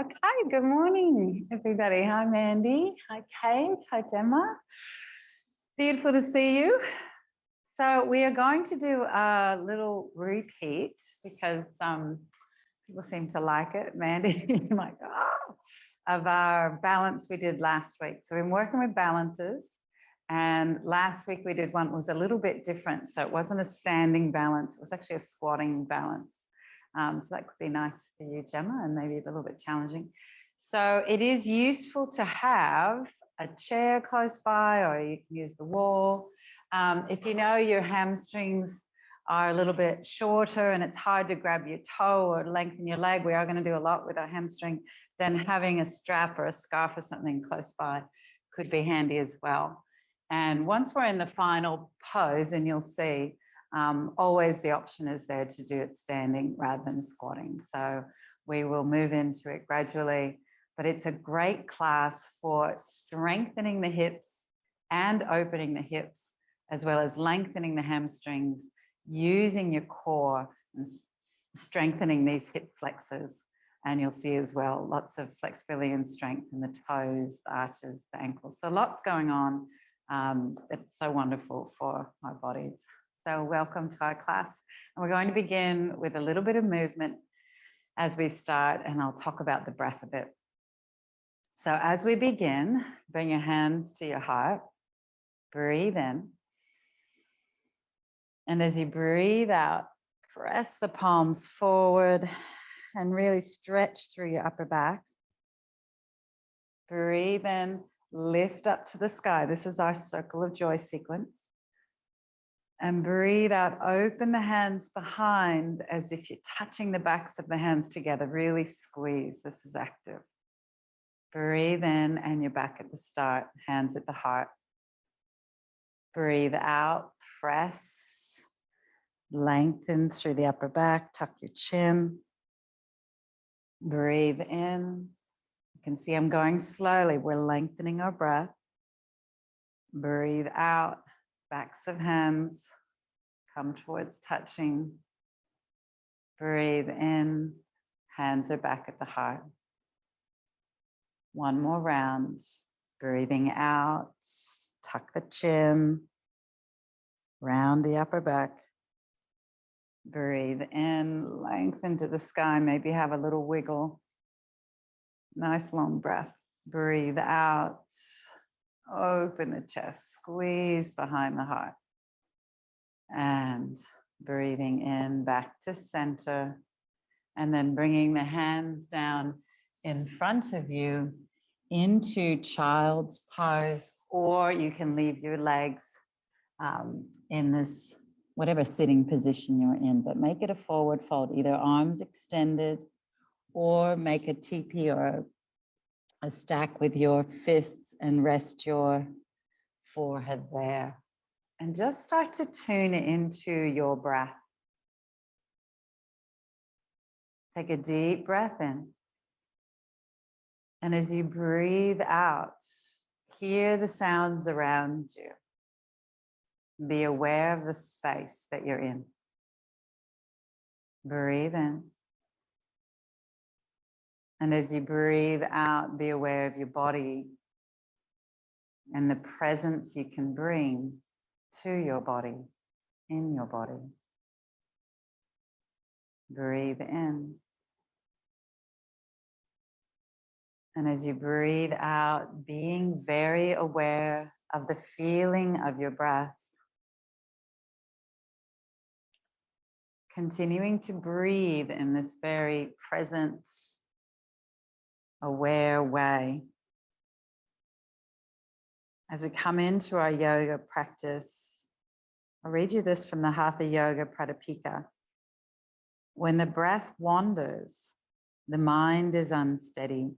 Okay, good morning, everybody. Hi, Mandy. Hi, Kate. Hi, Gemma. Beautiful to see you. So we are going to do a little repeat because people seem to like it. Mandy, you're like, oh, of our balance we did last week. So we've been working with balances. And last week we did one that was a little bit different. So it wasn't a standing balance. It was actually a squatting balance. So that could be nice for you, Gemma, and maybe a little bit challenging. So it is useful to have a chair close by, or you can use the wall. If you know your hamstrings are a little bit shorter and it's hard to grab your toe or lengthen your leg, we are going to do a lot with our hamstring, then having a strap or a scarf or something close by could be handy as well. And once we're in the final pose, and you'll see, always the option is there to do it standing rather than squatting. So we will move into it gradually, but it's a great class for strengthening the hips and opening the hips, as well as lengthening the hamstrings, using your core and strengthening these hip flexors. And you'll see as well, lots of flexibility and strength in the toes, the arches, the ankles. So lots going on. It's so wonderful for our bodies. So welcome to our class. And we're going to begin with a little bit of movement as we start, and I'll talk about the breath a bit. So as we begin, bring your hands to your heart, breathe in. And as you breathe out, press the palms forward and really stretch through your upper back. Breathe in, lift up to the sky. This is our circle of joy sequence. And breathe out, open the hands behind as if you're touching the backs of the hands together. Really squeeze, this is active. Breathe in and you're back at the start, hands at the heart. Breathe out, press, lengthen through the upper back, tuck your chin. Breathe in. You can see I'm going slowly. We're lengthening our breath. Breathe out, backs of hands come towards touching. Breathe in, hands are back at the heart. One more round. Breathing out, tuck the chin, round the upper back. Breathe in, lengthen to the sky, maybe have a little wiggle. Nice long breath. Breathe out, open the chest, squeeze behind the heart. And breathing in, back to center. And then bringing the hands down in front of you into child's pose, or you can leave your legs in this, whatever sitting position you're in, but make it a forward fold, either arms extended or make a teepee or a stack with your fists and rest your forehead there. And just start to tune into your breath. Take a deep breath in. And as you breathe out, hear the sounds around you. Be aware of the space that you're in. Breathe in. And as you breathe out, be aware of your body and the presence you can bring to your body, in your body. Breathe in. And as you breathe out, being very aware of the feeling of your breath. Continuing to breathe in this very present, aware way. As we come into our yoga practice, I'll read you this from the Hatha Yoga Pradipika. When the breath wanders, the mind is unsteady.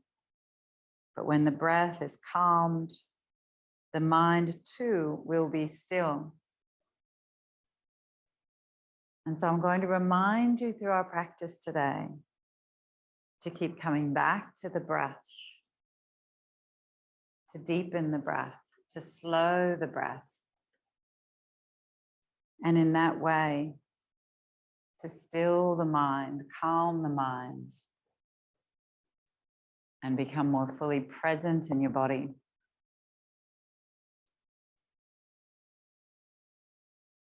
But when the breath is calmed, the mind too will be still. And so I'm going to remind you through our practice today to keep coming back to the breath, to deepen the breath, to slow the breath. And in that way, to still the mind, calm the mind. and become more fully present in your body.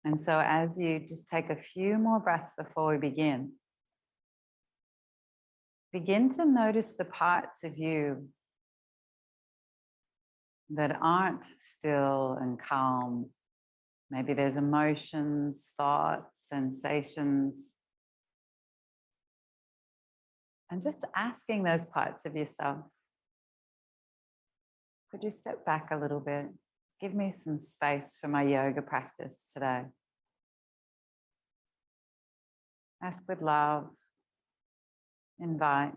And so as you just take a few more breaths before we begin to notice the parts of you that aren't still and calm. Maybe there's emotions, thoughts, sensations. And just asking those parts of yourself, could you step back a little bit? Give me some space for my yoga practice today. Ask with love. Invite.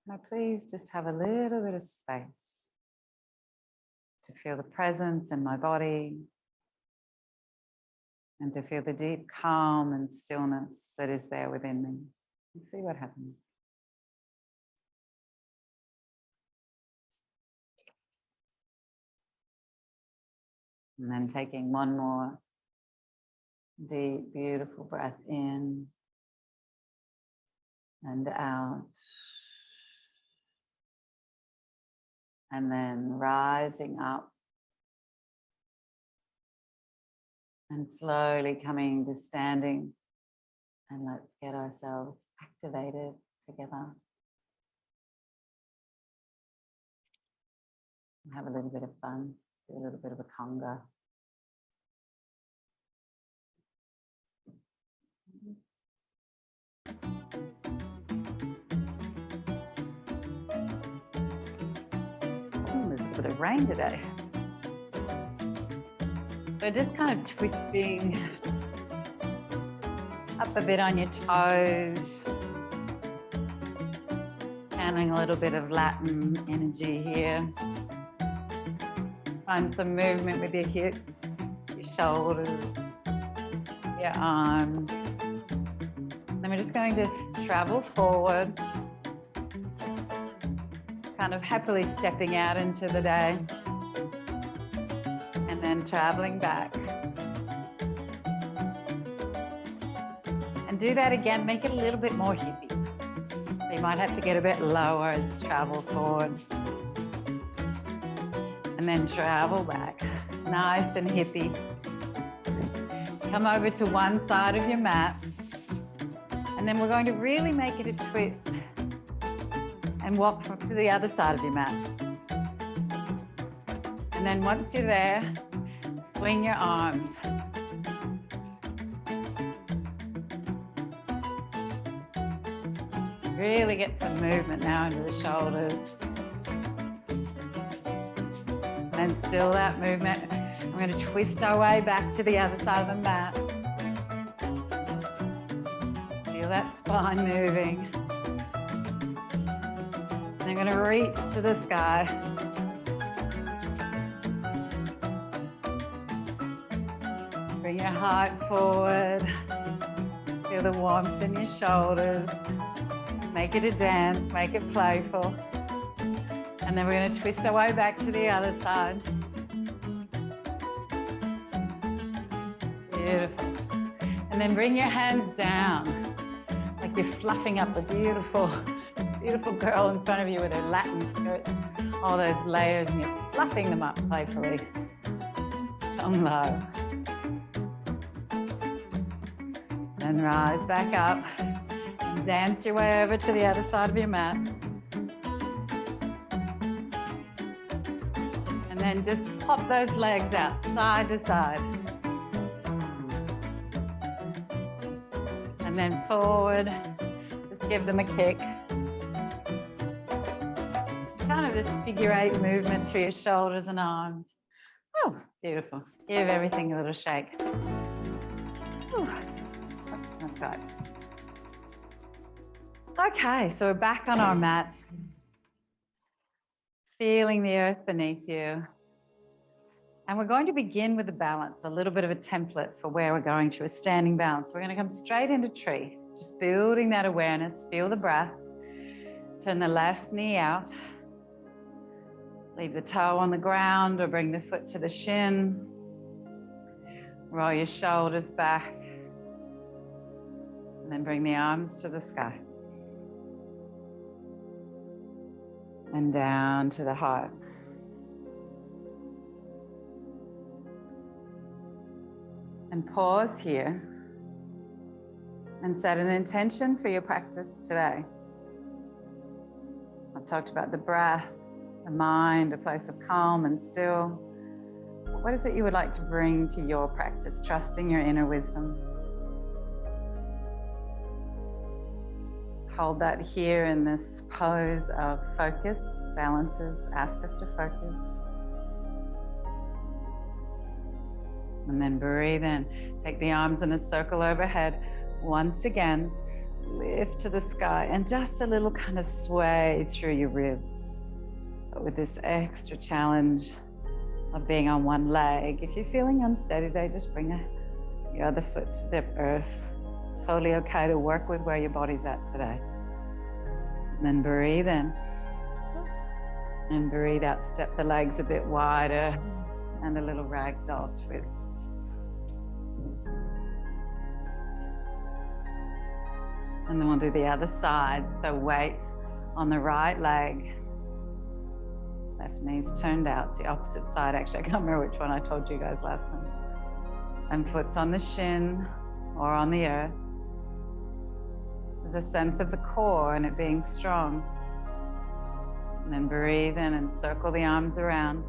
Can I please just have a little bit of space to feel the presence in my body and to feel the deep calm and stillness that is there within me. And see what happens. And then taking one more deep, beautiful breath in and out. And then rising up and slowly coming to standing. And let's get ourselves activated together. Have a little bit of fun, do a little bit of a conga. There's a bit of rain today. So just kind of twisting up a bit on your toes. Channeling a little bit of Latin energy here. Find some movement with your hips, your shoulders, your arms. Then we're just going to travel forward, kind of happily stepping out into the day, and then traveling back. And do that again, make it a little bit more hippie. So you might have to get a bit lower as you travel forward. And then travel back, nice and hippie. Come over to one side of your mat. And then we're going to really make it a twist and walk to the other side of your mat. And then once you're there, swing your arms. Really get some movement now into the shoulders. And still that movement. I'm going to twist our way back to the other side of the mat. Feel that spine moving. And I'm going to reach to the sky. Bring your heart forward. Feel the warmth in your shoulders. Make it a dance, make it playful. And then we're going to twist our way back to the other side. Beautiful. And then bring your hands down, like you're fluffing up a beautiful, beautiful girl in front of you with her Latin skirts, all those layers, and you're fluffing them up playfully. Come low. And rise back up. And dance your way over to the other side of your mat. And then just pop those legs out side to side. And then forward, just give them a kick. Kind of this figure 8 movement through your shoulders and arms. Oh, beautiful. Give everything a little shake. Ooh, that's right. Okay, so we're back on our mats. Feeling the earth beneath you. And we're going to begin with a balance, a little bit of a template for where we're going to a standing balance. We're going to come straight into tree, just building that awareness. Feel the breath. Turn the left knee out. Leave the toe on the ground or bring the foot to the shin. Roll your shoulders back. And then bring the arms to the sky. and down to the heart. And pause here and set an intention for your practice today. I've talked about the breath, the mind, a place of calm and still. What is it you would like to bring to your practice, trusting your inner wisdom? Hold that here in this pose of focus. Balances ask us to focus. And then breathe in. Take the arms in a circle overhead. Once again, lift to the sky and just a little kind of sway through your ribs. But with this extra challenge of being on one leg. If you're feeling unsteady today, just bring your other foot to the earth. Totally okay to work with where your body's at today. And then breathe in. And breathe out, step the legs a bit wider and a little ragdoll twist. And then we'll do the other side. So weights on the right leg. Left knee's turned out. It's the opposite side. Actually, I can't remember which one I told you guys last time. And foot's on the shin or on the earth. There's a sense of the core and it being strong. And then breathe in and circle the arms around.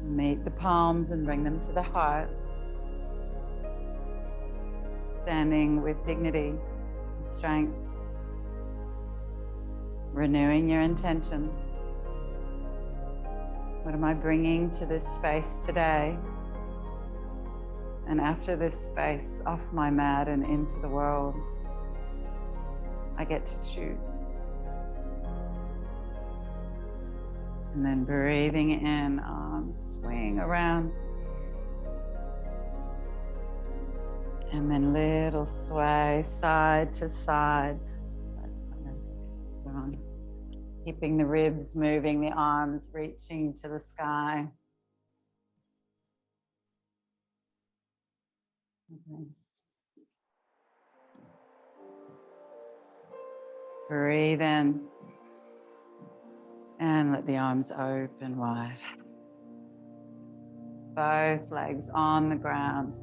Meet the palms and bring them to the heart. Standing with dignity and strength. Renewing your intention. What am I bringing to this space today? And after this space, off my mat and into the world, I get to choose. And then breathing in, arms swing around. And then little sway side to side. Keeping the ribs moving, the arms reaching to the sky. Okay. Breathe in and let the arms open wide. Both legs on the ground.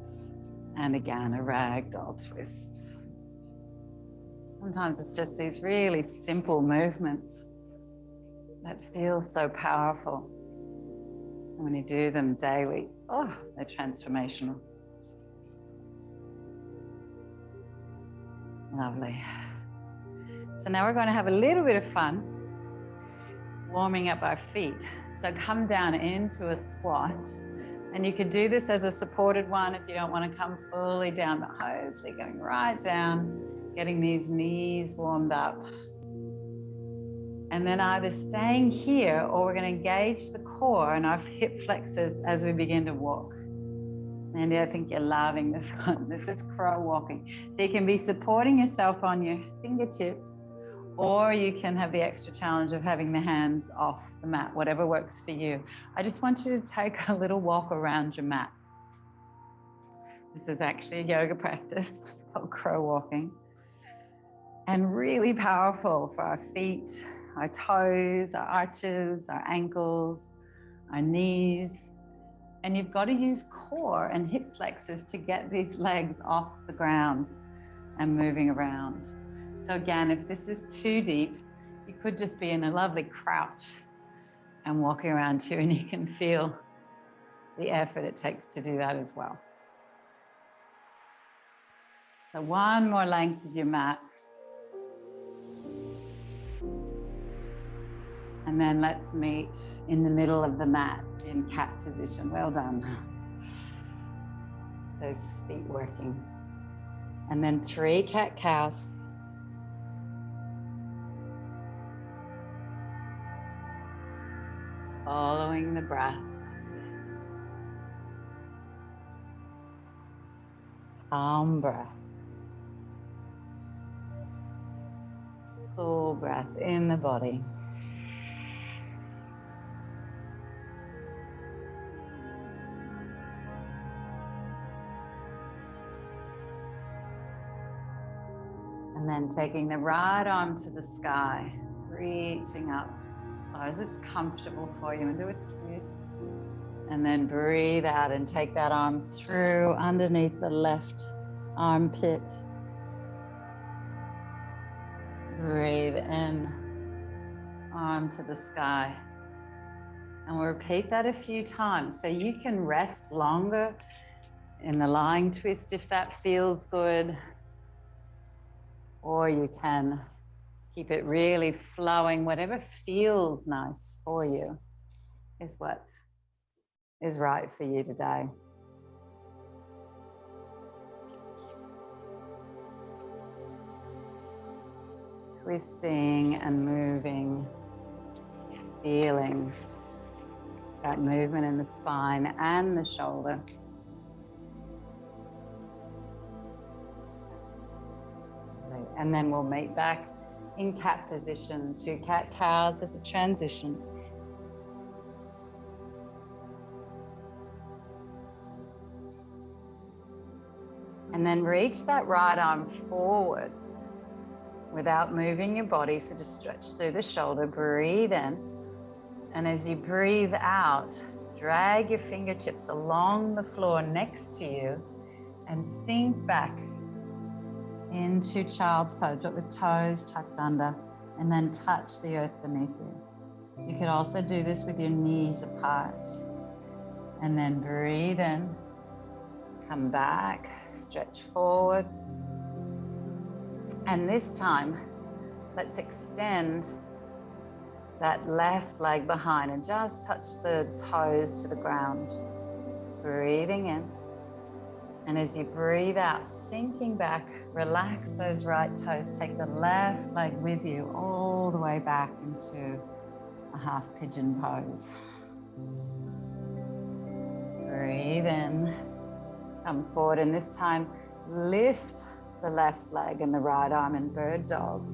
And again, a ragdoll twist. Sometimes it's just these really simple movements that feel so powerful. And when you do them daily, they're transformational. Lovely. So now we're going to have a little bit of fun warming up our feet. So come down into a squat. And you could do this as a supported one if you don't want to come fully down, but hopefully going right down, getting these knees warmed up. And then either staying here or we're going to engage the core and our hip flexors as we begin to walk. Andy, I think you're loving this one. This is crow walking. So you can be supporting yourself on your fingertips, or you can have the extra challenge of having the hands off the mat, whatever works for you. I just want you to take a little walk around your mat. This is actually a yoga practice called crow walking. And really powerful for our feet, our toes, our arches, our ankles, our knees. And you've got to use core and hip flexors to get these legs off the ground and moving around. So again, if this is too deep, you could just be in a lovely crouch and walking around too, and you can feel the effort it takes to do that as well. So one more length of your mat. And then let's meet in the middle of the mat in cat position. Well done. Those feet working. And then 3 cat-cows. Following the breath. Calm breath. Full breath in the body. And then taking the right arm to the sky, reaching up. Close, it's comfortable for you, and do a twist. And then breathe out and take that arm through underneath the left armpit. Breathe in, arm to the sky. And we'll repeat that a few times. So you can rest longer in the lying twist if that feels good. Or you can keep it really flowing. Whatever feels nice for you is what is right for you today. Twisting and moving, feeling that movement in the spine and the shoulder. And then we'll meet back in cat position to cat-cows as a transition. And then reach that right arm forward without moving your body. So just stretch through the shoulder, breathe in. And as you breathe out, drag your fingertips along the floor next to you and sink back into child's pose, but with toes tucked under, and then touch the earth beneath you. You could also do this with your knees apart. And then breathe in, come back, stretch forward. And this time, let's extend that left leg behind and just touch the toes to the ground. Breathing in. And as you breathe out, sinking back, relax those right toes. Take the left leg with you all the way back into a half pigeon pose. Breathe in, come forward, and this time lift the left leg and the right arm in bird dog.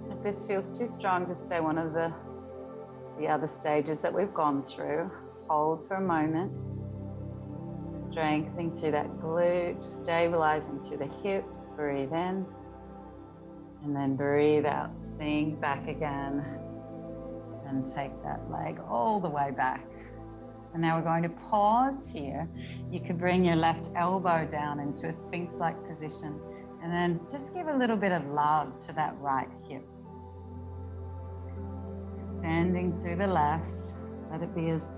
If this feels too strong to stay one of the other stages that we've gone through, hold for a moment. Strengthening through that glute, stabilizing through the hips, breathe in, and then breathe out, sink back again, and take that leg all the way back. And now we're going to pause here. You could bring your left elbow down into a sphinx-like position, and then just give a little bit of love to that right hip. Extending through the left, let it be as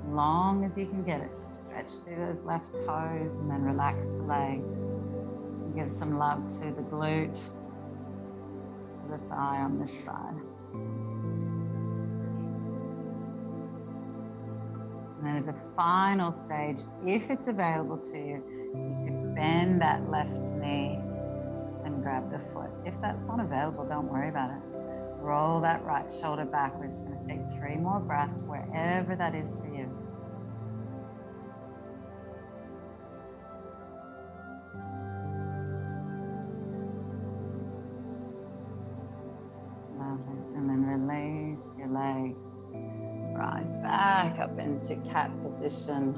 long as you can get it. So stretch through those left toes and then relax the leg. And give some love to the glute, to the thigh on this side. And then as a final stage, if it's available to you, you could bend that left knee and grab the foot. If that's not available, don't worry about it. Roll that right shoulder back. We're just going to take 3 more breaths wherever that is for you. Lovely. And then release your leg. Rise back up into cat position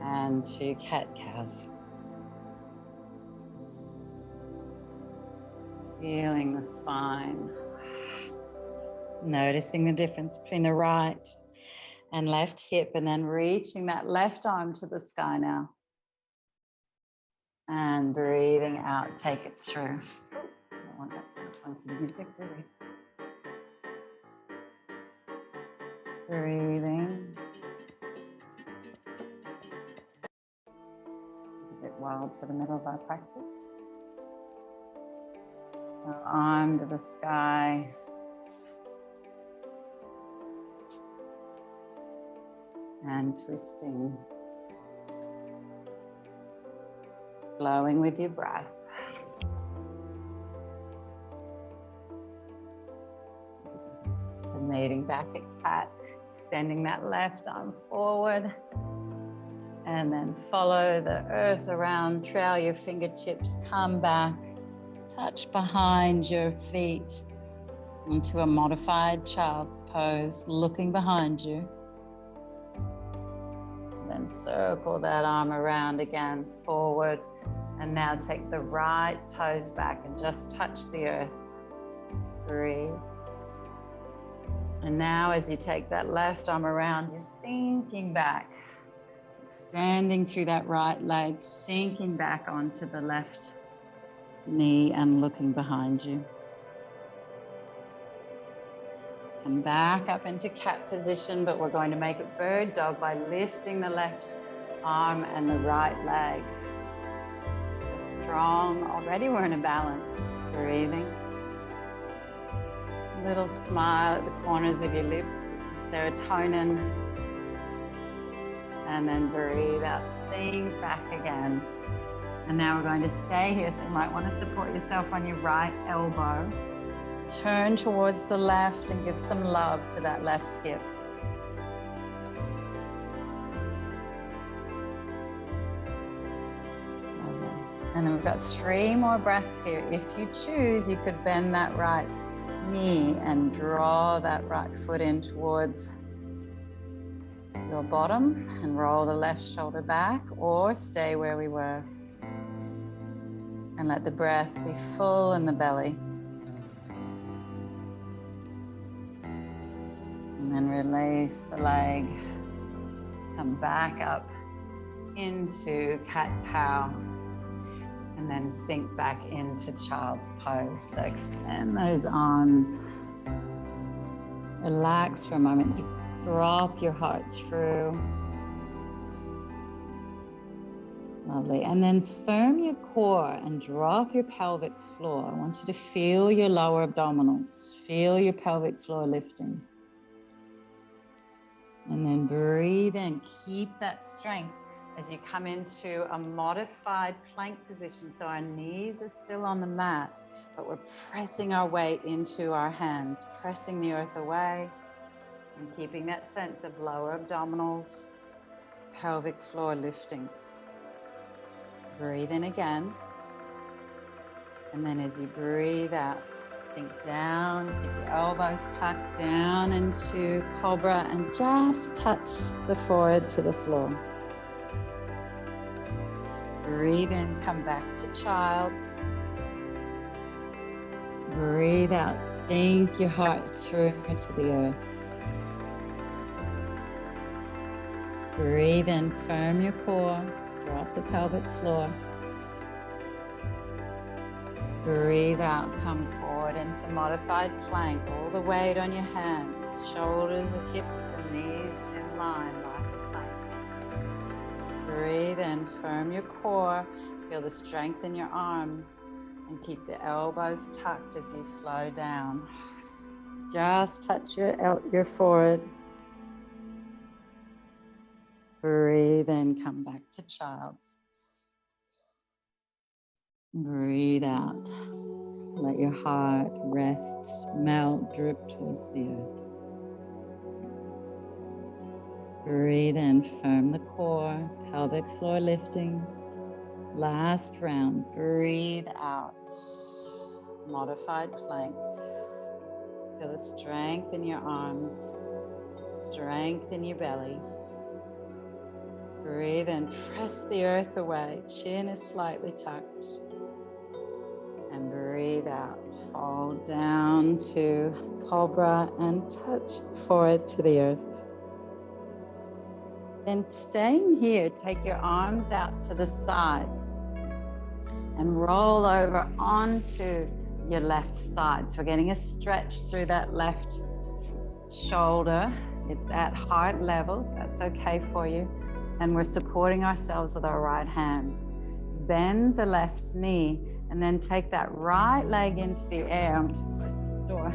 and to cat-cows. Feeling the spine. Noticing the difference between the right and left hip, and then reaching that left arm to the sky now. And breathing out, take it through. I don't want that kind of funky music, do we? Breathing. A bit wild for the middle of our practice. So arm to the sky. And twisting, flowing with your breath. And meeting back at cat, extending that left arm forward, and then follow the earth around, trail your fingertips, come back, touch behind your feet into a modified child's pose, looking behind you. Then circle that arm around again, forward. And now take the right toes back and just touch the earth. Breathe. And now as you take that left arm around, you're sinking back, extending through that right leg, sinking back onto the left knee and looking behind you. Come back up into cat position, but we're going to make it bird dog by lifting the left arm and the right leg. Strong. Already we're in a balance. Breathing. A little smile at the corners of your lips, some serotonin. And then breathe out, sink back again. And now we're going to stay here, so you might want to support yourself on your right elbow. Turn towards the left and give some love to that left hip. And then we've got 3 more breaths here. If you choose, you could bend that right knee and draw that right foot in towards your bottom and roll the left shoulder back, or stay where we were and let the breath be full in the belly. And then release the leg, come back up into cat-cow, and then sink back into child's pose. So extend those arms. Relax for a moment. Drop your heart through. Lovely. And then firm your core and drop your pelvic floor. I want you to feel your lower abdominals. Feel your pelvic floor lifting. And then breathe in. Keep that strength as you come into a modified plank position. So our knees are still on the mat, but we're pressing our weight into our hands, pressing the earth away and keeping that sense of lower abdominals, pelvic floor lifting. Breathe in again. And then as you breathe out, sink down, keep your elbows tucked down into cobra and just touch the forehead to the floor. Breathe in, come back to child. Breathe out, sink your heart through to the earth. Breathe in, firm your core, drop the pelvic floor. Breathe out, come forward into modified plank, all the weight on your hands, shoulders, hips, and knees in line like a plank. Breathe in, firm your core, feel the strength in your arms, and keep the elbows tucked as you flow down. Just touch your forehead. Breathe in, come back to child's. Breathe out. Let your heart rest, melt, drip towards the earth. Breathe in, firm the core, pelvic floor lifting. Last round, breathe out. Modified plank. Feel the strength in your arms, strength in your belly. Breathe in, press the earth away, chin is slightly tucked. And breathe out, fall down to cobra and touch the forehead to the earth. Then staying here, take your arms out to the side and roll over onto your left side. So we're getting a stretch through that left shoulder. It's at heart level, that's okay for you. And we're supporting ourselves with our right hands. Bend the left knee and then take that right leg into the air. I'm too close to the door.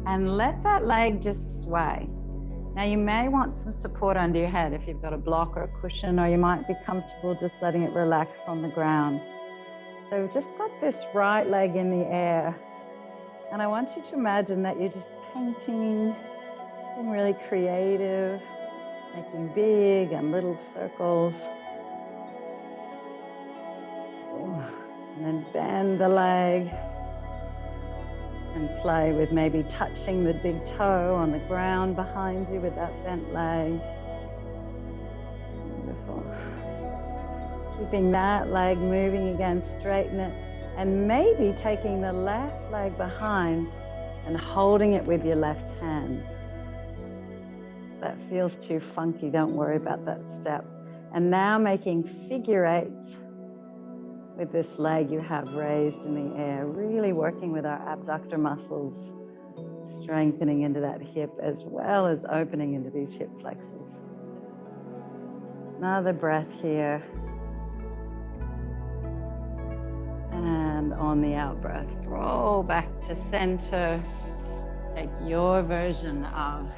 And let that leg just sway. Now you may want some support under your head if you've got a block or a cushion, or you might be comfortable just letting it relax on the ground. So we've just got this right leg in the air. And I want you to imagine that you're just painting, being really creative, making big and little circles. And then bend the leg and play with maybe touching the big toe on the ground behind you with that bent leg. Wonderful. Keeping that leg moving again, straighten it, and maybe taking the left leg behind and holding it with your left hand. If that feels too funky, don't worry about that step. And now making figure eights with this leg you have raised in the air, really working with our abductor muscles, strengthening into that hip as well as opening into these hip flexors. Another breath here. And on the out breath, roll back to center. Take your version of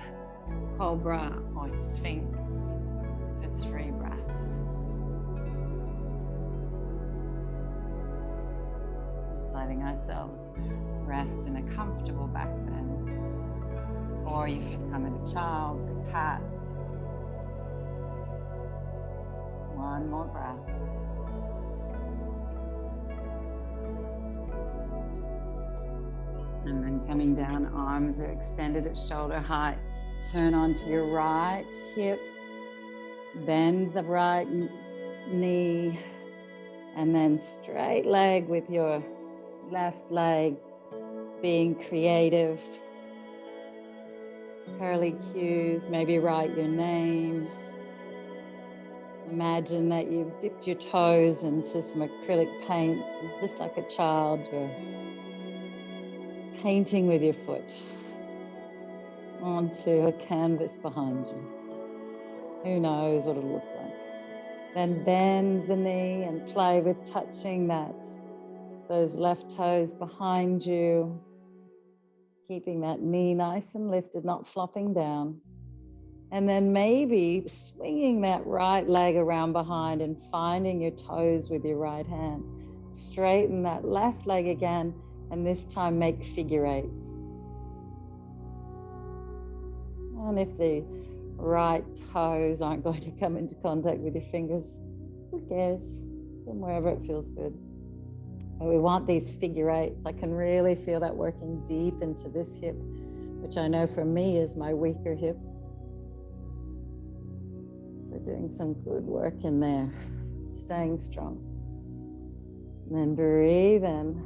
Cobra or Sphinx for 3 breaths. Just letting ourselves rest in a comfortable back bend. Or you can come into child to cat. 1 more breath. And then coming down, arms are extended at shoulder height. Turn onto your right hip. Bend the right knee. And then straight leg with your left leg, being creative. Curly cues, maybe write your name. Imagine that you've dipped your toes into some acrylic paints, just like a child. You're painting with your foot onto a canvas behind you. Who knows what it'll look like. Then bend the knee and play with touching those left toes behind you, keeping that knee nice and lifted, not flopping down. And then maybe swinging that right leg around behind and finding your toes with your right hand. Straighten that left leg again, and this time make figure eights. And if the right toes aren't going to come into contact with your fingers, who cares? From wherever it feels good. But we want these figure eights. I can really feel that working deep into this hip, which I know for me is my weaker hip. So doing some good work in there, staying strong. And then breathe in.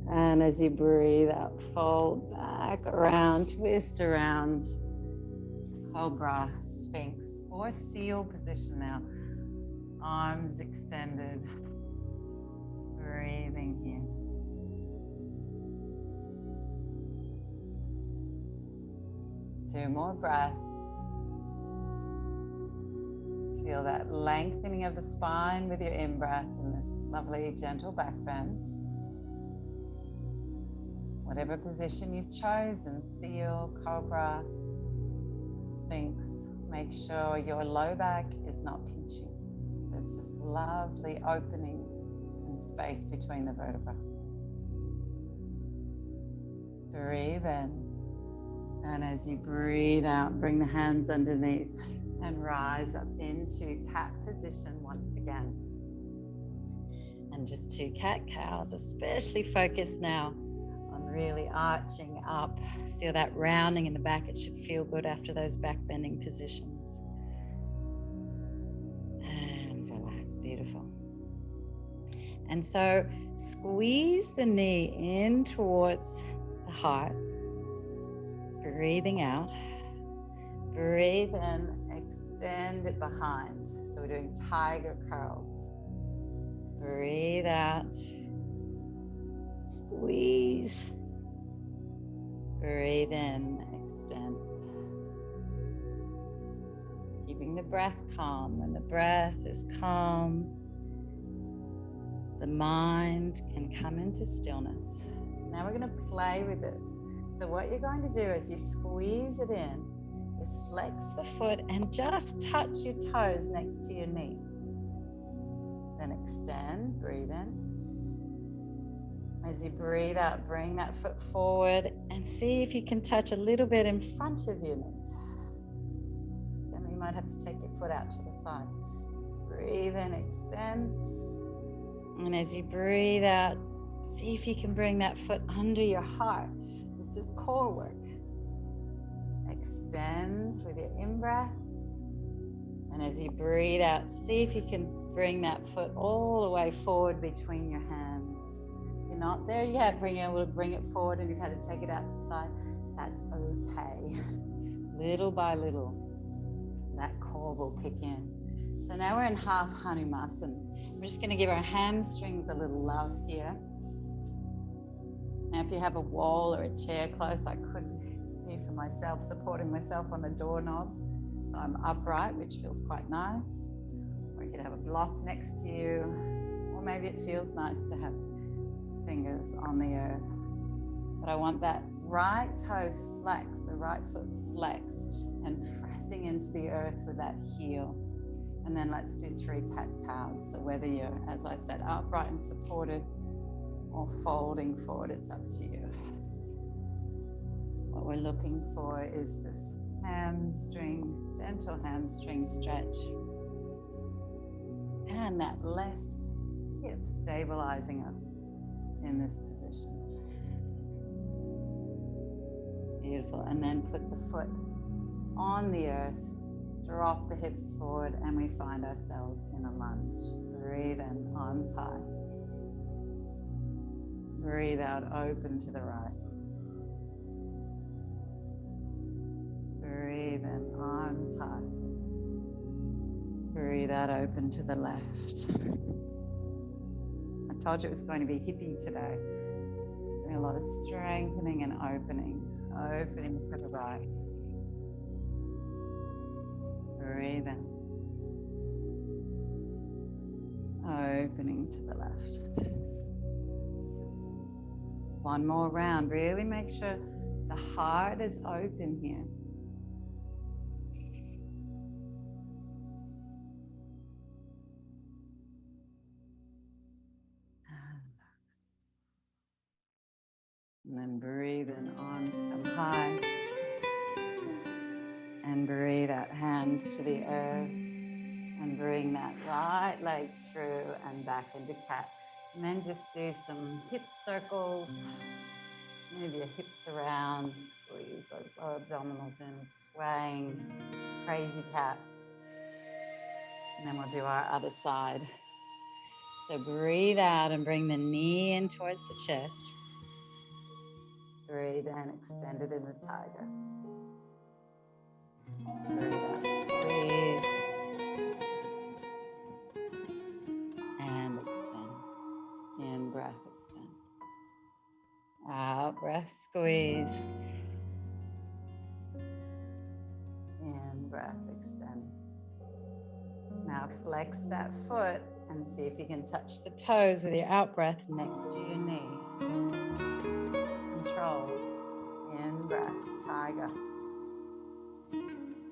And as you breathe out, fold back around, twist around. Cobra, Sphinx, or seal position now. Arms extended. Breathing here. Two more breaths. Feel that lengthening of the spine with your in-breath and this lovely gentle back bend. Whatever position you've chosen, seal, cobra, Sphinx, make sure your low back is not pinching. There's just lovely opening and space between the vertebrae. Breathe in. And as you breathe out, bring the hands underneath and rise up into cat position once again. And just 2 cat-cows, especially focused now on really arching up. Feel that rounding in the back. It should feel good after those back bending positions. And relax, beautiful. And so squeeze the knee in towards the heart. Breathing out. Breathe in, extend it behind. So we're doing tiger curls. Breathe out. Squeeze. Breathe in, extend. Keeping the breath calm. When the breath is calm, the mind can come into stillness. Now we're going to play with this. So what you're going to do as you squeeze it in is flex the foot and just touch your toes next to your knee. Then extend, breathe in. As you breathe out, bring that foot forward and see if you can touch a little bit in front of your knee. Then you might have to take your foot out to the side. Breathe in, extend. And as you breathe out, see if you can bring that foot under your heart. This is core work. Extend with your in-breath. And as you breathe out, see if you can bring that foot all the way forward between your hands. You you're not there yet, being able to bring it forward and you've had to take it out to the side, that's okay. Little by little, that core will kick in. So now we're in half Hanumasan. We're just going to give our hamstrings a little love here. Now if you have a wall or a chair close, I could be for myself, supporting myself on the doorknob. So I'm upright, which feels quite nice. Or you could have a block next to you. Or maybe it feels nice to have fingers on the earth. But I want that right toe flexed, the right foot flexed and pressing into the earth with that heel. And then let's do 3 cat-cows. So whether you're, as I said, upright and supported or folding forward, it's up to you. What we're looking for is this hamstring, gentle hamstring stretch. And that left hip stabilizing us in this position. Beautiful. And then put the foot on the earth, drop the hips forward, and we find ourselves in a lunge. Breathe in, arms high. Breathe out, open to the right. Breathe in, arms high. Breathe out, open to the left. I told you it was going to be hippie today. Doing a lot of strengthening and opening. Opening to the right. Breathe in. Opening to the left. One more round. Really make sure the heart is open here. And then breathe in, arms come high. And breathe out, hands to the earth. And bring that right leg through and back into cat. And then just do some hip circles. Move your hips around, squeeze those lower abdominals in, swaying, crazy cat. And then we'll do our other side. So breathe out and bring the knee in towards the chest. Breathe in, extend it into tiger. Breathe out, squeeze. And extend. In breath, extend. Out, breath, squeeze. In breath, extend. Now flex that foot and see if you can touch the toes with your out breath next to your knee. Controlled. In breath, tiger.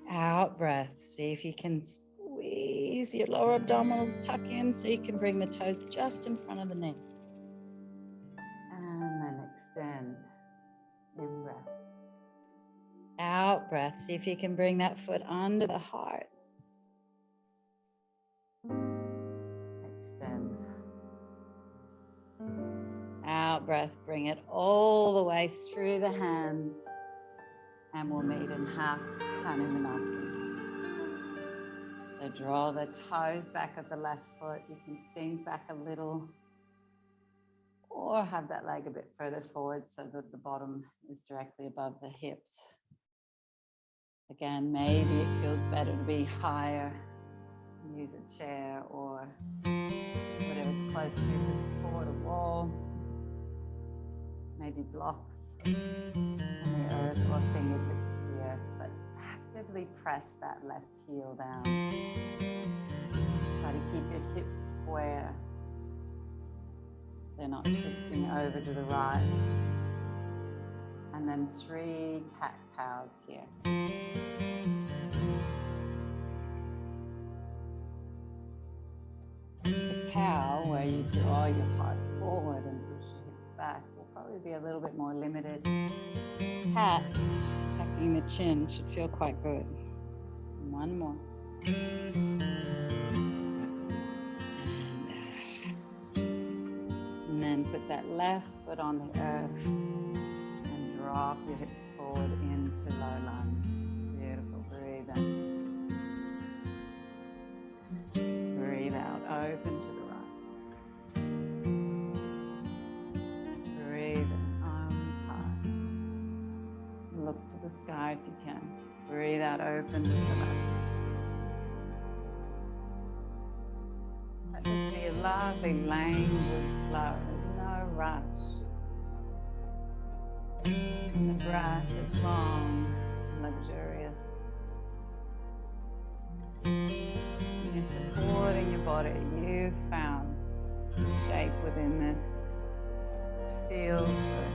Out breath. See if you can squeeze your lower abdominals, tuck in so you can bring the toes just in front of the knee. And then extend. In breath. Out breath. See if you can bring that foot under the heart. Extend. Out breath. Bring it all the way through the hands. And we'll meet in half Hanumanasana. So draw the toes back of the left foot. You can sink back a little. Or have that leg a bit further forward so that the bottom is directly above the hips. Again, maybe it feels better to be higher. Use a chair or whatever's close to you to support a wall. Maybe block on the earth or fingertips to the earth, but actively press that left heel down. Try to keep your hips square. They're not twisting over to the right. And then 3 cat-cows here. The cow, where you draw your heart forward and push your hips back, will probably be a little bit more limited. Cat, tucking the chin should feel quite good. One more. And then put that left foot on the earth and drop your hips forward into low lunge. Beautiful. Breathe in. Breathe out. Open to the right. look to the sky if you can. Breathe out, open to the left. Let this be a lovely languid flow. There's no rush. And the breath is long and luxurious. And you're supporting your body. You've found the shape within this. It feels good.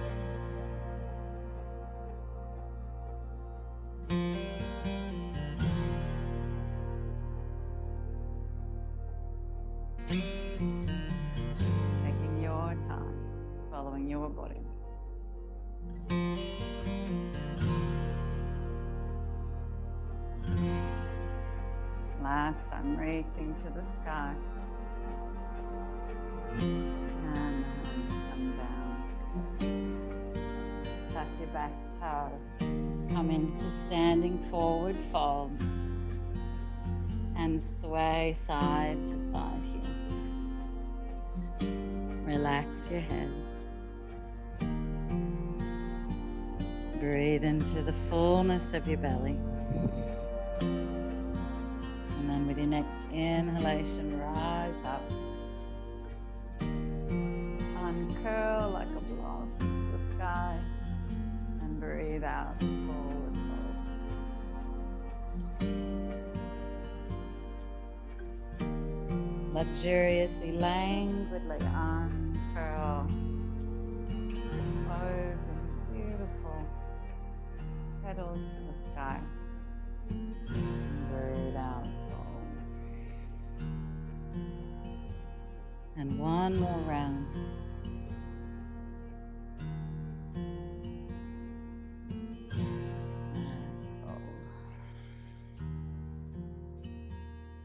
Taking your time, following your body. Last time, reaching to the sky. And come down. Tuck your back toe. Come into standing forward fold. And sway side to side here. Relax your head. Breathe into the fullness of your belly. And then with your next inhalation, rise up. Uncurl like a block to the sky. And breathe out, forward fold. Luxuriously, languidly uncurl. Open, beautiful petals to the sky. Breathe out, fold. And one more round.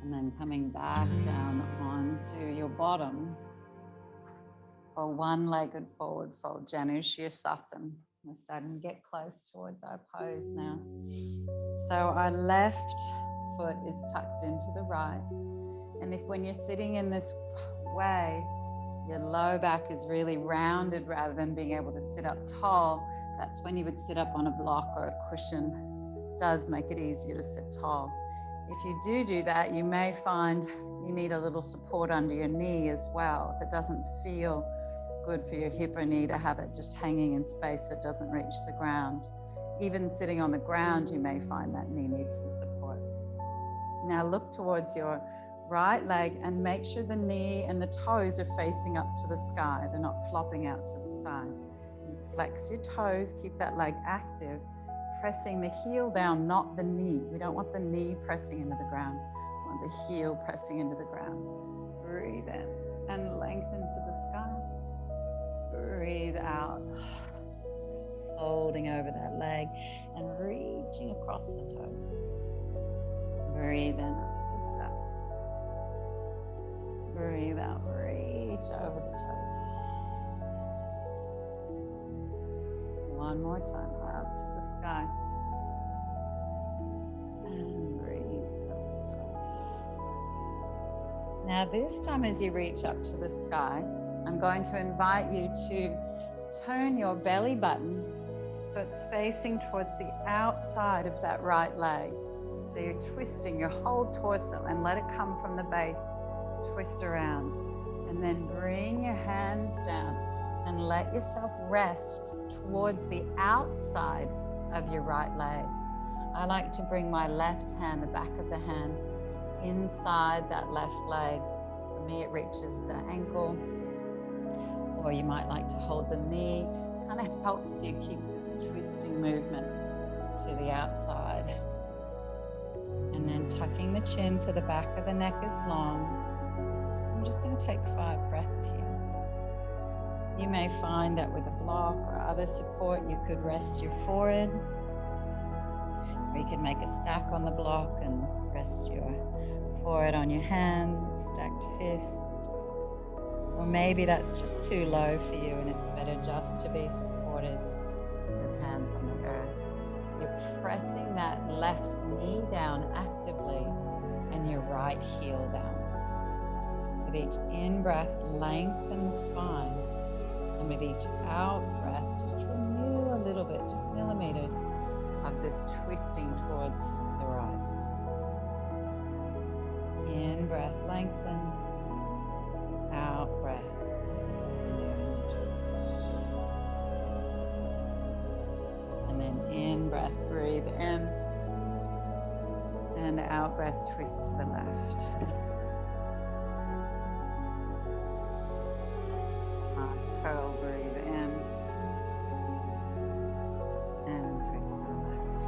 And then coming back down onto your bottom for one-legged forward fold, Janu Sirsasana. We're starting to get close towards our pose now. So our left foot is tucked into the right. And if when you're sitting in this way, your low back is really rounded rather than being able to sit up tall, that's when you would sit up on a block or a cushion. It does make it easier to sit tall. If you do that, you may find you need a little support under your knee as well. If it doesn't feel good for your hip or knee to have it just hanging in space so it doesn't reach the ground. Even sitting on the ground, you may find that knee needs some support. Now look towards your right leg and make sure the knee and the toes are facing up to the sky. They're not flopping out to the side. And flex your toes, keep that leg active. Pressing the heel down, not the knee. We don't want the knee pressing into the ground. We want the heel pressing into the ground. Breathe in and lengthen to the sky. Breathe out. Folding over that leg and reaching across the toes. Breathe in up to the sky. Breathe out, reach over the toes. One more time, up to the sky. And reach over the toes. Now this time as you reach up to the sky, I'm going to invite you to turn your belly button so it's facing towards the outside of that right leg. So you're twisting your whole torso and let it come from the base. Twist around. And then bring your hands down and let yourself rest towards the outside of your right leg. I like to bring my left hand, the back of the hand, inside that left leg. For me, it reaches the ankle. Or you might like to hold the knee. Kind of helps you keep this twisting movement to the outside. And then tucking the chin so the back of the neck is long. I'm just going to take 5 breaths here. You may find that with a block or other support, you could rest your forehead. Or you could make a stack on the block and rest your forehead on your hands, stacked fists. Or maybe that's just too low for you and it's better just to be supported with hands on the earth. You're pressing that left knee down actively and your right heel down. With each in-breath, lengthen the spine. And with each out-breath, just renew a little bit, just millimeters. toes twisting towards the right. In breath, lengthen. Out breath. And twist. And then in breath, breathe in. And out breath, twist to the left. Curl, breathe in. And twist to the left.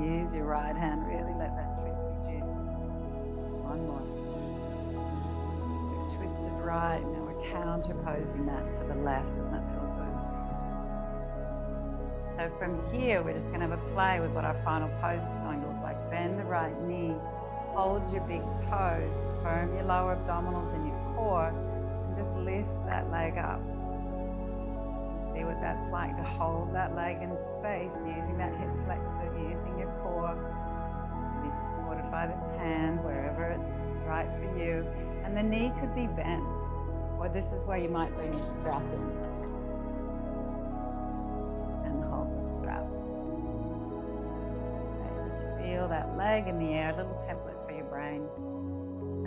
Use your right hand, really let that twist be juicy. One more. So we've twisted right, now we're counterposing that to the left. Doesn't that feel good? So from here, we're just going to have a play with what our final pose is going to look like. Bend the right knee, hold your big toes, firm your lower abdominals and your core, and just lift that leg up. See what that's like to hold that leg in space, using that hip flexor, using your core. Be supported by this hand wherever it's right for you. And the knee could be bent, or this is where you might bring your strap in and hold the strap. Okay, just feel that leg in the air, a little template for your brain,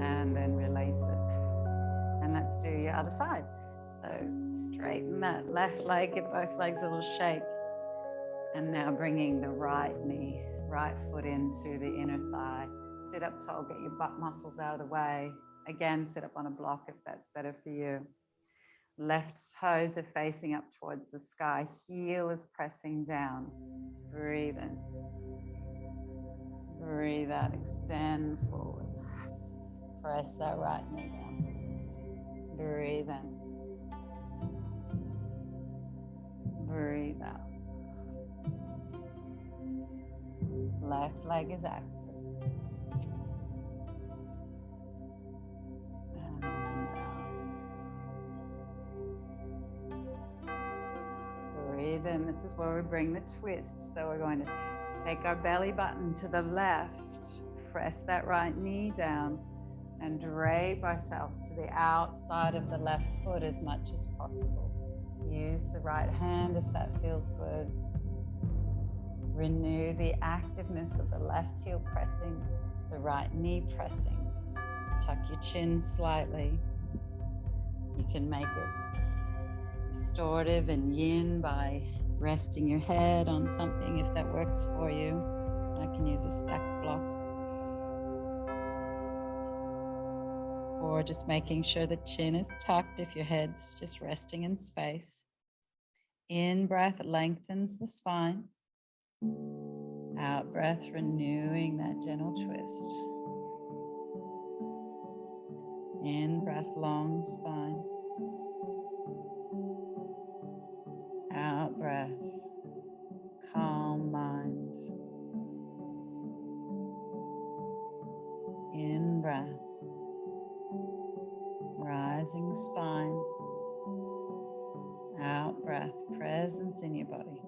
and then release it. And let's do your other side. So straighten that left leg, give both legs a little shake. And now bringing the right knee, right foot into the inner thigh. Sit up tall, get your butt muscles out of the way. Again, sit up on a block if that's better for you. Left toes are facing up towards the sky. Heel is pressing down. Breathe in. Breathe out, extend forward. Press that right knee down. Breathe in. Breathe out. Left leg is active. And down. Breathe in. This is where we bring the twist. So we're going to take our belly button to the left, press that right knee down, and drape ourselves to the outside of the left foot as much as possible. Use the right hand if that feels good. Renew the activeness of the left heel pressing, the right knee pressing. Tuck your chin slightly. You can make it restorative and yin by resting your head on something if that works for you. I can use a stacked block. Or just making sure the chin is tucked if your head's just resting in space. In breath lengthens the spine. Out breath, renewing that gentle twist. In breath, long spine. Out breath, calm mind. In breath, rising spine. Out breath, presence in your body.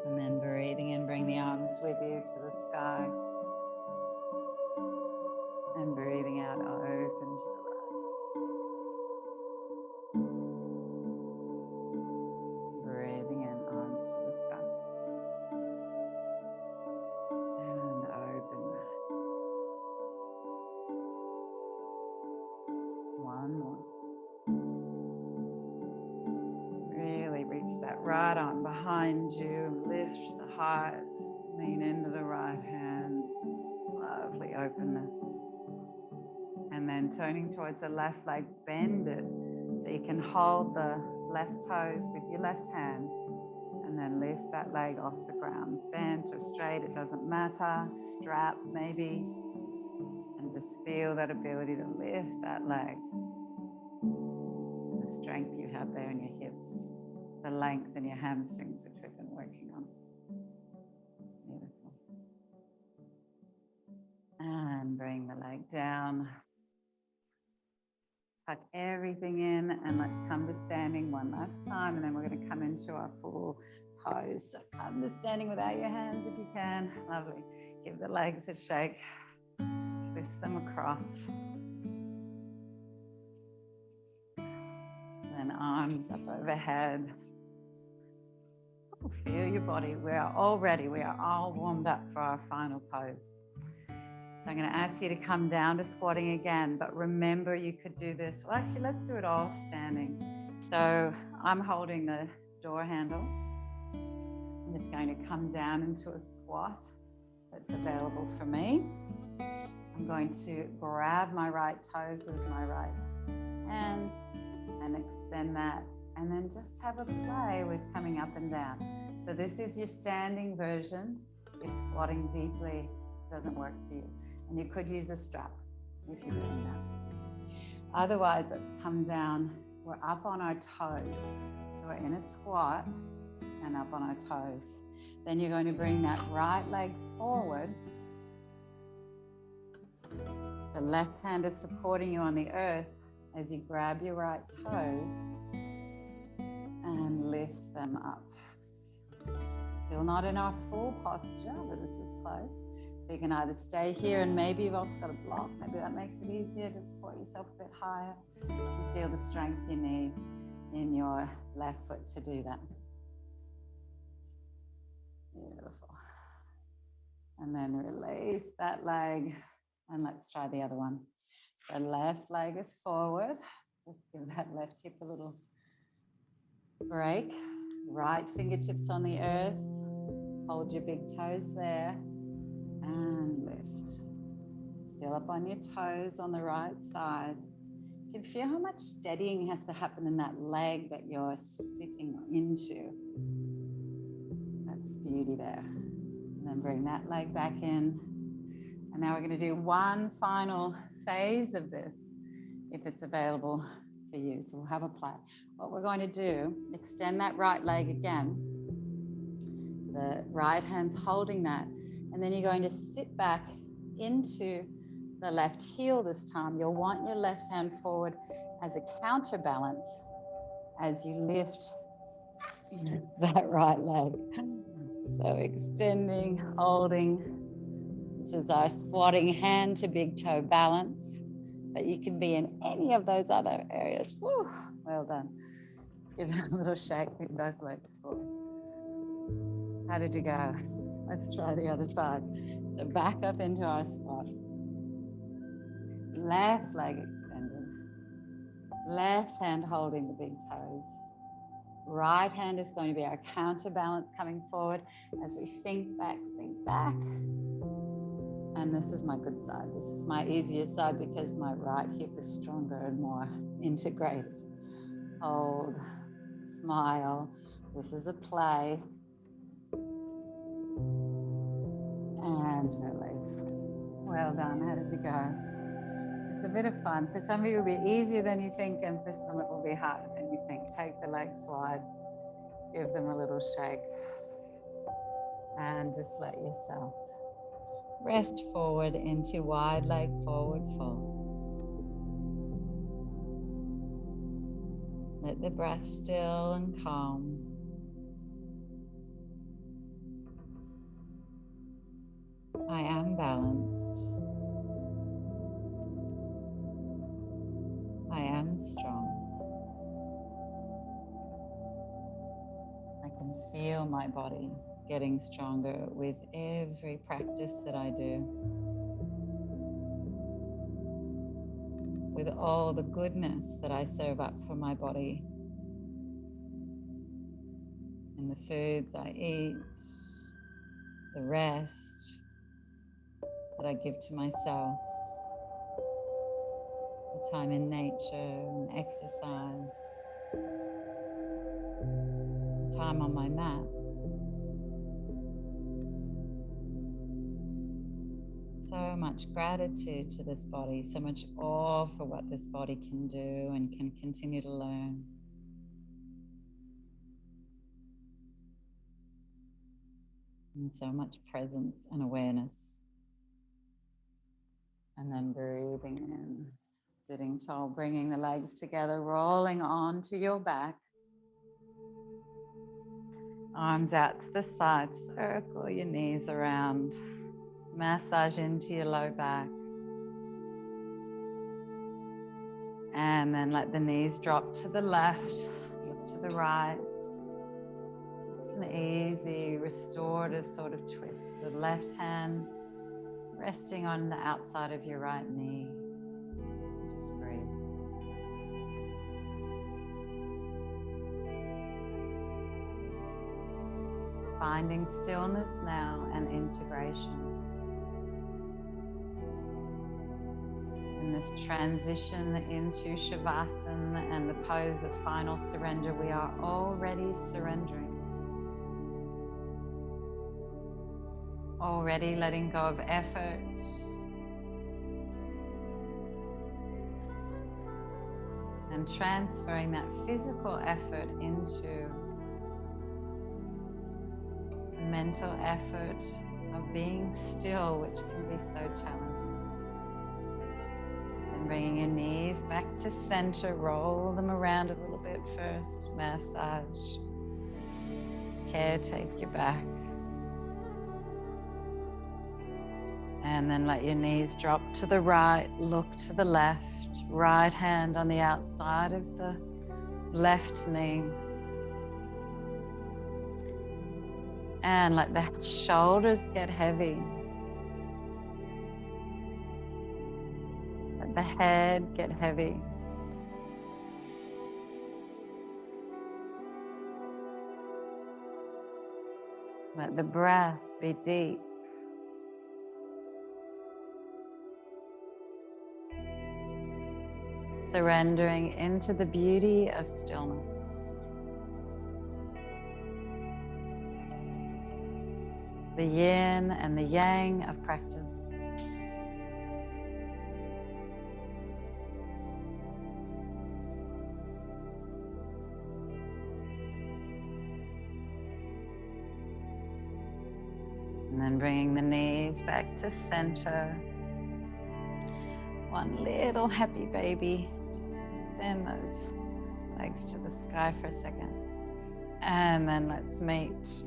And then breathing in, bring the arms with you to the sky. And breathing out, open to the right. Breathing in, arms to the sky. And open. One more. Really reach that right arm behind you. Lift the heart. Lean into the right hand. Lovely openness. And then turning towards the left leg, bend it so you can hold the left toes with your left hand. And then lift that leg off the ground. Bent or straight, it doesn't matter. Strap maybe. And just feel that ability to lift that leg. The strength you have there in your hips. The length in your hamstrings, which we've been working on. Beautiful. And bring the leg down. Tuck everything in, and let's come to standing one last time, and then we're going to come into our full pose. So come to standing without your hands if you can. Lovely. Give the legs a shake. Twist them across. Then arms arms up overhead. Feel your body. We are all ready. We are all warmed up for our final pose. So I'm going to ask you to come down to squatting again, but remember you could do this. Well, actually, let's do it all standing. So I'm holding the door handle. I'm just going to come down into a squat that's available for me. I'm going to grab my right toes with my right hand and extend that, and then just have a play with coming up and down. So this is your standing version. If squatting deeply doesn't work for you, and you could use a strap if you're doing that. Otherwise, let's come down. We're up on our toes. So we're in a squat and up on our toes. Then you're going to bring that right leg forward. The left hand is supporting you on the earth as you grab your right toes and lift them up. Still not in our full posture, but this is close. So you can either stay here, and maybe you've also got a block. Maybe that makes it easier to support yourself a bit higher. You feel the strength you need in your left foot to do that. Beautiful. And then release that leg, and let's try the other one. So left leg is forward. Just give that left hip a little break. Right fingertips on the earth. Hold your big toes there and lift. Still up on your toes on the right side. You can feel how much steadying has to happen in that leg that you're sitting into. That's beauty there. And then bring that leg back in. And now we're going to do one final phase of this, if it's available for you. So we'll have a play. What we're going to do, extend that right leg again. The right hand's holding that. And then you're going to sit back into the left heel this time. You'll want your left hand forward as a counterbalance as you lift that right leg. So extending, holding. This is our squatting hand to big toe balance. But you can be in any of those other areas. Woo, well done. Give it a little shake with both legs forward. How did you go? Let's try the other side. So back up into our squat. Left leg extended. Left hand holding the big toes. Right hand is going to be our counterbalance coming forward as we sink back, sink back. And this is my good side. This is my easier side because my right hip is stronger and more integrated. Hold, smile. This is a play. And release. Well done. How did you go? It's a bit of fun. For some of you, it'll be easier than you think, and for some, it will be harder than you think. Take the legs wide, give them a little shake, and just let yourself rest forward into wide leg forward fold. Let the breath still and calm. I am balanced. I am strong. I can feel my body getting stronger with every practice that I do. With all the goodness that I serve up for my body. And the foods I eat, the rest that I give to myself, the time in nature and exercise, the time on my mat. So much gratitude to this body, so much awe for what this body can do and can continue to learn. And so much presence and awareness. And then breathing in, sitting tall, bringing the legs together, rolling onto your back. Arms out to the side, circle your knees around. Massage into your low back. And then let the knees drop to the left. to the right. Just an easy restorative sort of twist. The left hand resting on the outside of your right knee. Just breathe. Finding stillness now and integration. In this transition into Shavasana and the pose of final surrender, we are already surrendering. Already letting go of effort. And transferring that physical effort into the mental effort of being still, which can be so challenging. And bringing your knees back to center, roll them around a little bit first, massage. Take you back. And then let your knees drop to the right, look to the left, right hand on the outside of the left knee. And let the shoulders get heavy. Let the head get heavy. Let the breath be deep. Surrendering into the beauty of stillness. The yin and the yang of practice. And then bringing the knees back to center. One little happy baby. Just extend those legs to the sky for a second. And then let's meet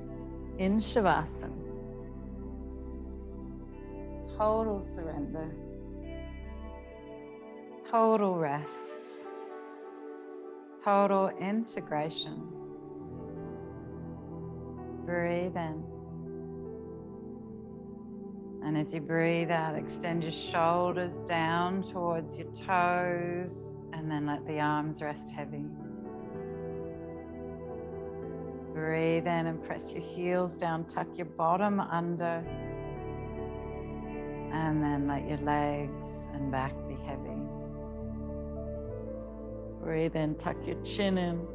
in Shavasana. Total surrender. Total rest. Total integration. Breathe in. And as you breathe out, extend your shoulders down towards your toes, and then let the arms rest heavy. Breathe in and press your heels down, tuck your bottom under, and then let your legs and back be heavy. Breathe in, tuck your chin in,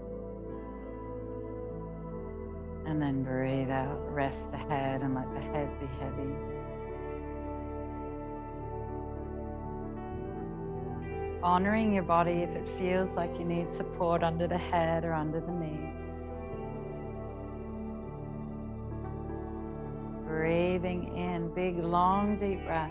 and then breathe out, rest the head and let the head be heavy. Honoring your body if it feels like you need support under the head or under the knees. Breathing in, big, long, deep breath.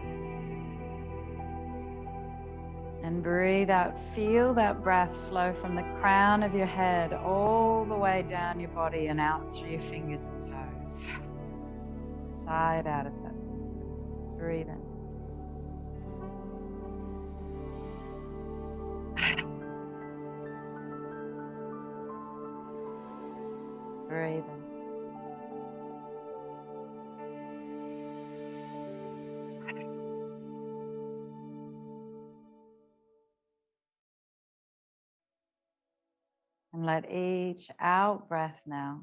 And breathe out. Feel that breath flow from the crown of your head all the way down your body and out through your fingers and toes. Sigh it out if that feels good. Breathe in. Breathe in. And let each out breath now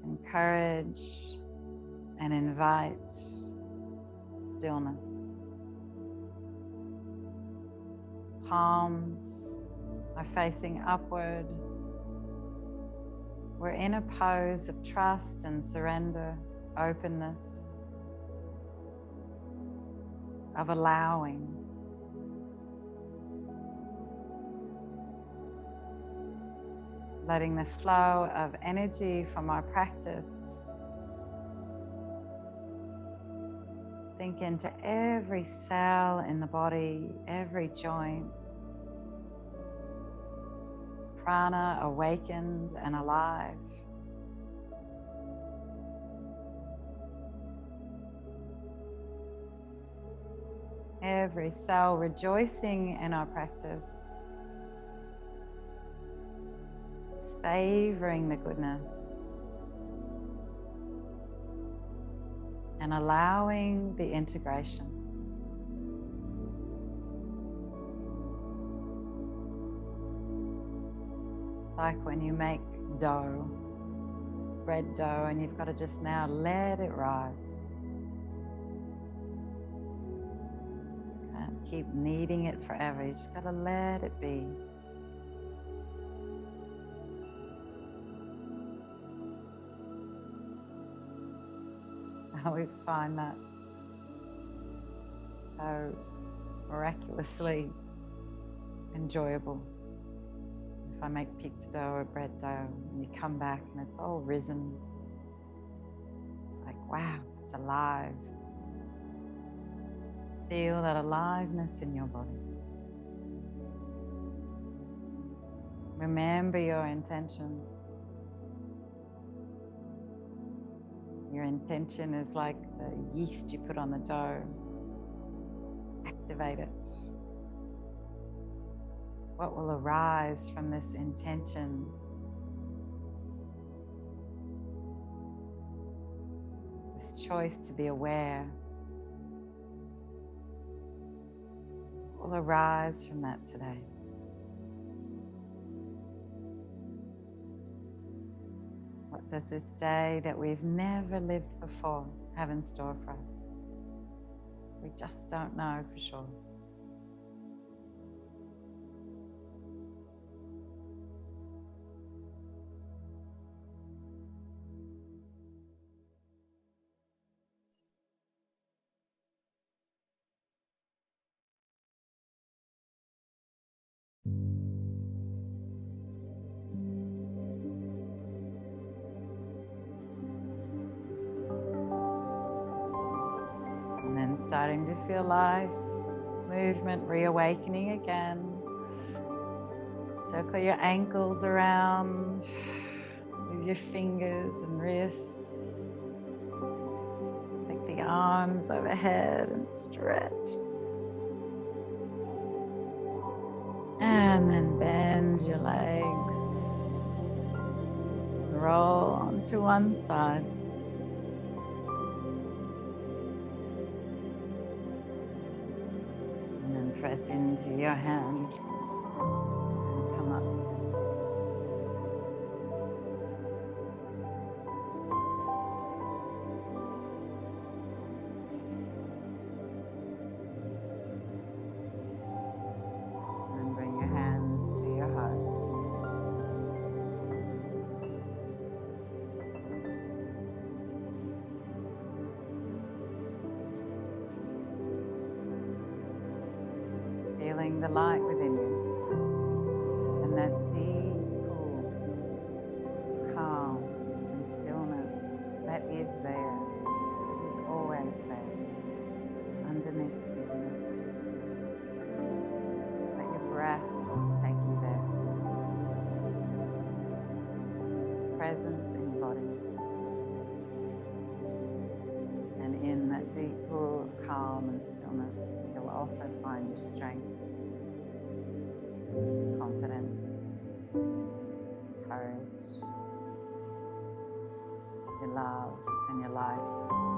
encourage and invite stillness. Palms are facing upward. We're in a pose of trust and surrender, openness, of allowing. Letting the flow of energy from our practice sink into every cell in the body, every joint. Prana awakened and alive. every cell rejoicing in our practice, savoring the goodness, and allowing the integration. Like when you make dough, bread dough, and you've got to just now let it rise. Can't keep kneading it forever, you just got to let it be. I always find that so miraculously enjoyable. If I make pizza dough or bread dough and you come back and it's all risen, it's like, wow, it's alive. Feel that aliveness in your body. Remember your intention. Your intention is like the yeast you put on the dough. Activate it. What will arise from this intention? This choice to be aware. What will arise from that today? What does this day that we've never lived before have in store for us? We just don't know for sure. And then starting to feel life, movement, reawakening again. Circle your ankles around, move your fingers and wrists. Take the arms overhead and stretch. And then bend your legs. Roll onto one side. And then press into your hands. And come up. And bring your hands to your heart. Feeling the light within you and that deep pool of calm and stillness that is there, that is always there, underneath the busyness. Let your breath take you there. Presence in body. And in that deep pool of calm and stillness, you'll also find your strength, confidence, courage, your love and your light.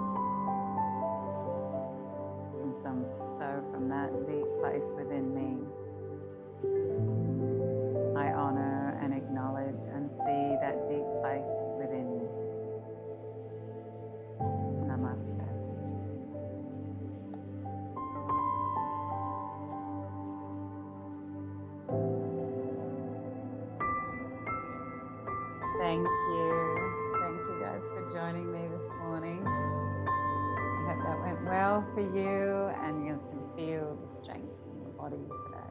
And so from that deep place within me, I honor and acknowledge and see that deep place within you. Namaste. Thank you guys for joining me this morning. I hope that went well for you and you can feel the strength in your body today.